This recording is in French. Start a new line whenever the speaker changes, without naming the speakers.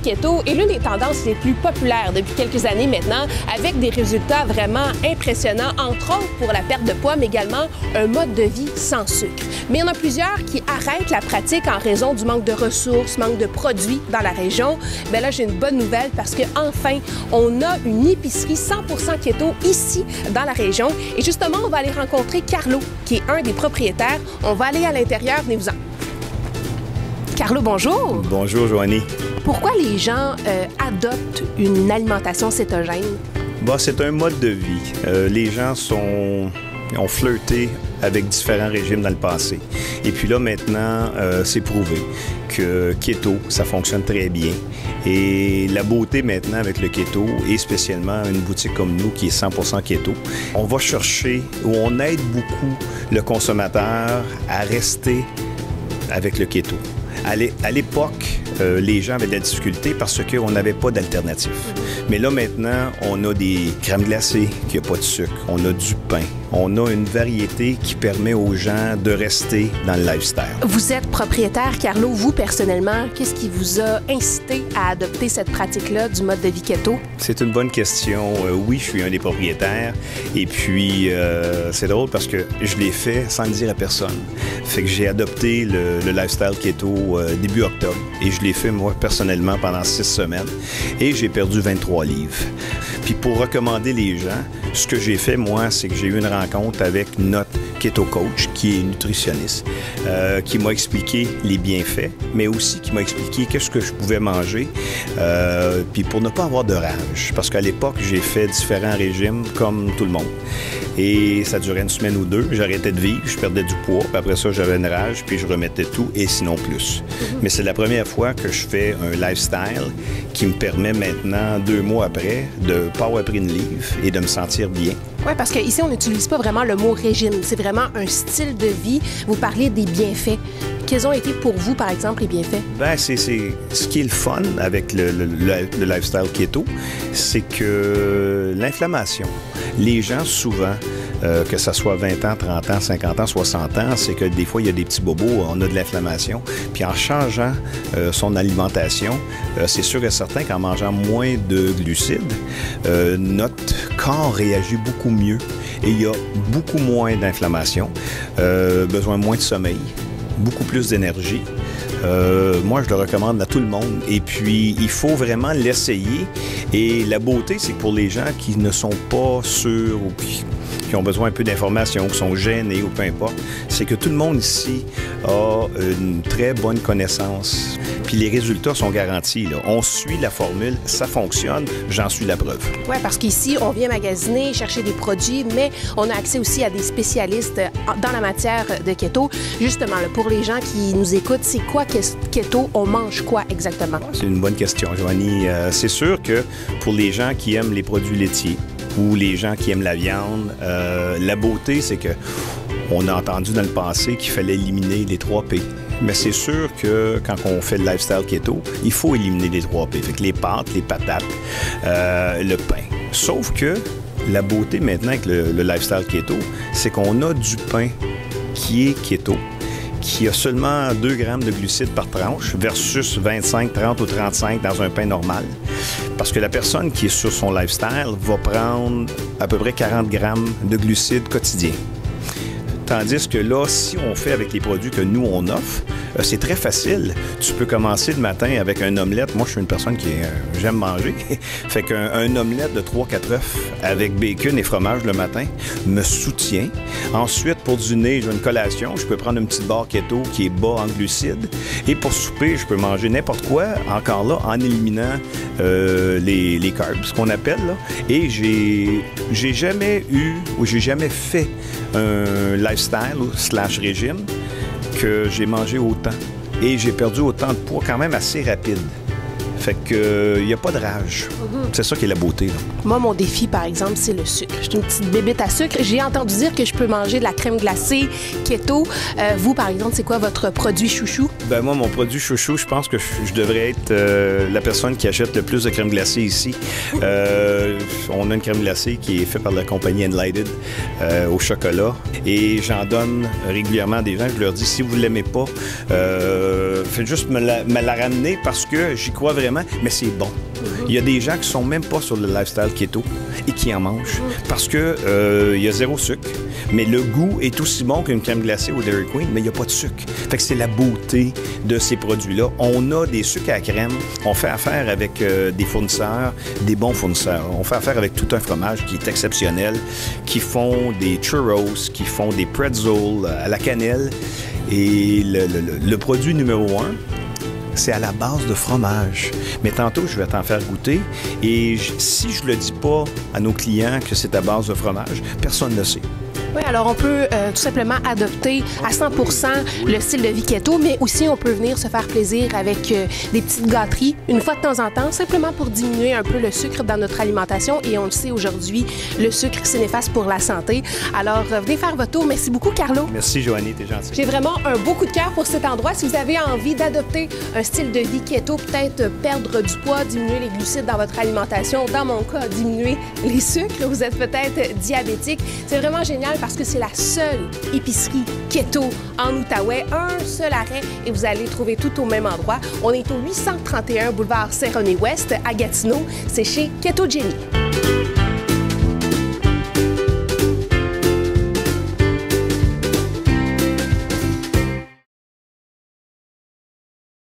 keto est l'une des tendances les plus populaires depuis quelques années maintenant, avec des résultats vraiment impressionnants, entre autres pour la perte de poids, mais également un mode de vie sans sucre. Mais il y en a plusieurs qui arrêtent la pratique en raison du manque de ressources, manque de produits dans la région. Bien là, j'ai une bonne nouvelle parce qu'enfin, on a une épicerie 100% keto ici dans la région. Et justement, on va aller rencontrer Carlo, qui est un des propriétaires. On va aller à l'intérieur, venez-vous-en. Carlo, bonjour.
Bonjour, Joanie.
Pourquoi les gens adoptent une alimentation cétogène?
Bon, c'est un mode de vie. Les gens ont flirté avec différents régimes dans le passé. Et puis là, maintenant, c'est prouvé que keto, ça fonctionne très bien. Et la beauté maintenant avec le keto, et spécialement une boutique comme nous qui est 100% keto, on va chercher, ou on aide beaucoup le consommateur à rester avec le keto. À l'époque, les gens avaient de la difficulté parce qu'on n'avait pas d'alternative. Mais là, maintenant, on a des crèmes glacées qui n'ont pas de sucre. On a du pain. On a une variété qui permet aux gens de rester dans le lifestyle.
Vous êtes propriétaire, Carlo. Vous, personnellement, qu'est-ce qui vous a incité à adopter cette pratique-là du mode de vie keto?
C'est une bonne question. Oui, je suis un des propriétaires. Et puis, c'est drôle parce que je l'ai fait sans le dire à personne. Fait que j'ai adopté le lifestyle keto début octobre. Et je l'ai fait, moi, personnellement, pendant 6 semaines. Et j'ai perdu 23 livres. Puis pour recommander les gens, ce que j'ai fait, moi, c'est que j'ai eu une rencontre avec notre keto coach, qui est nutritionniste, qui m'a expliqué les bienfaits, mais aussi qui m'a expliqué qu'est-ce que je pouvais manger, puis pour ne pas avoir de rage. Parce qu'à l'époque, j'ai fait différents régimes comme tout le monde. Et ça durait une semaine ou deux, j'arrêtais de vivre, je perdais du poids, puis après ça, j'avais une rage, puis je remettais tout, et sinon plus. Mais c'est la première fois que je fais un lifestyle qui me permet maintenant, 2 mois après, de ne pas avoir pris une livre et de me sentir bien.
Oui, parce qu'ici, on n'utilise pas vraiment le mot régime. C'est vraiment un style de vie. Vous parlez des bienfaits. Quels ont été pour vous, par exemple, les bienfaits? Bien,
c'est ce qui est le fun avec le lifestyle keto, c'est que l'inflammation. Les gens, souvent, que ce soit 20 ans, 30 ans, 50 ans, 60 ans, c'est que des fois, il y a des petits bobos, on a de l'inflammation. Puis en changeant son alimentation, c'est sûr et certain qu'en mangeant moins de glucides, notre corps réagit beaucoup mieux et il y a beaucoup moins d'inflammation, besoin moins de sommeil, beaucoup plus d'énergie. Moi, je le recommande à tout le monde. Et puis, il faut vraiment l'essayer. Et la beauté, c'est que pour les gens qui ne sont pas sûrs ou qui ont besoin un peu d'informations, qui sont gênés ou peu importe, c'est que tout le monde ici a une très bonne connaissance. Puis les résultats sont garantis, là. On suit la formule, ça fonctionne, j'en suis la preuve.
Oui, parce qu'ici, on vient magasiner, chercher des produits, mais on a accès aussi à des spécialistes dans la matière de keto. Justement, là, pour les gens qui nous écoutent, c'est quoi keto? On mange quoi exactement?
C'est une bonne question, Joanie. C'est sûr que pour les gens qui aiment les produits laitiers ou les gens qui aiment la viande, la beauté, c'est que on a entendu dans le passé qu'il fallait éliminer les 3 P. Mais c'est sûr que quand on fait le lifestyle keto, il faut éliminer les 3 P. Fait que les pâtes, les patates, le pain. Sauf que la beauté maintenant avec le lifestyle keto, c'est qu'on a du pain qui est keto, qui a seulement 2 grammes de glucides par tranche versus 25, 30 ou 35 dans un pain normal. Parce que la personne qui est sur son lifestyle va prendre à peu près 40 grammes de glucides quotidiens. Tandis que là, si on fait avec les produits que nous, on offre, c'est très facile. Tu peux commencer le matin avec un omelette. Moi, je suis une personne qui j'aime manger. Fait qu'un omelette de 3-4 œufs avec bacon et fromage le matin me soutient. Ensuite, pour dîner, j'ai une collation. Je peux prendre une petite barre keto qui est bas en glucides. Et pour souper, je peux manger n'importe quoi, encore là, en éliminant les carbs, ce qu'on appelle. Là. Et j'ai jamais eu ou j'ai jamais fait un lifestyle / régime que j'ai mangé autant. Et j'ai perdu autant de poids quand même assez rapide. Fait que il n'y a pas de rage. C'est ça qui est la beauté. Là.
Moi, mon défi, par exemple, c'est le sucre. Je suis une petite bébête à sucre. J'ai entendu dire que je peux manger de la crème glacée keto. Vous, par exemple, c'est quoi votre produit chouchou?
Ben moi, mon produit chouchou, je pense que je devrais être la personne qui achète le plus de crème glacée ici. On a une crème glacée qui est faite par la compagnie Enlighted au chocolat. Et j'en donne régulièrement à des gens. Je leur dis, si vous ne l'aimez pas, faites juste me la ramener parce que j'y crois vraiment vraiment, mais c'est bon. Il y a des gens qui sont même pas sur le lifestyle keto et qui en mangent parce que il y a zéro sucre. Mais le goût est aussi bon qu'une crème glacée au Dairy Queen, mais il n'y a pas de sucre. Fait que c'est la beauté de ces produits-là. On a des sucres à crème. On fait affaire avec des fournisseurs, des bons fournisseurs. On fait affaire avec tout un fromage qui est exceptionnel, qui font des churros, qui font des pretzels à la cannelle. Et le produit numéro 1, c'est à la base de fromage. Mais tantôt, je vais t'en faire goûter. Et si je ne le dis pas à nos clients que c'est à base de fromage, personne ne le sait.
Oui, alors on peut tout simplement adopter à 100% le style de vie keto, mais aussi on peut venir se faire plaisir avec des petites gâteries une fois de temps en temps, simplement pour diminuer un peu le sucre dans notre alimentation. Et on le sait aujourd'hui, le sucre, c'est néfaste pour la santé. Alors, venez faire votre tour. Merci beaucoup, Carlo.
Merci, Joanie, t'es gentille.
J'ai vraiment un beau coup de cœur pour cet endroit. Si vous avez envie d'adopter un style de vie keto, peut-être perdre du poids, diminuer les glucides dans votre alimentation, dans mon cas, diminuer les sucres, vous êtes peut-être diabétique, c'est vraiment génial parce que c'est la seule épicerie keto en Outaouais. Un seul arrêt et vous allez trouver tout au même endroit. On est au 831 boulevard Saint-René-Ouest à Gatineau. C'est chez Keto Jenny.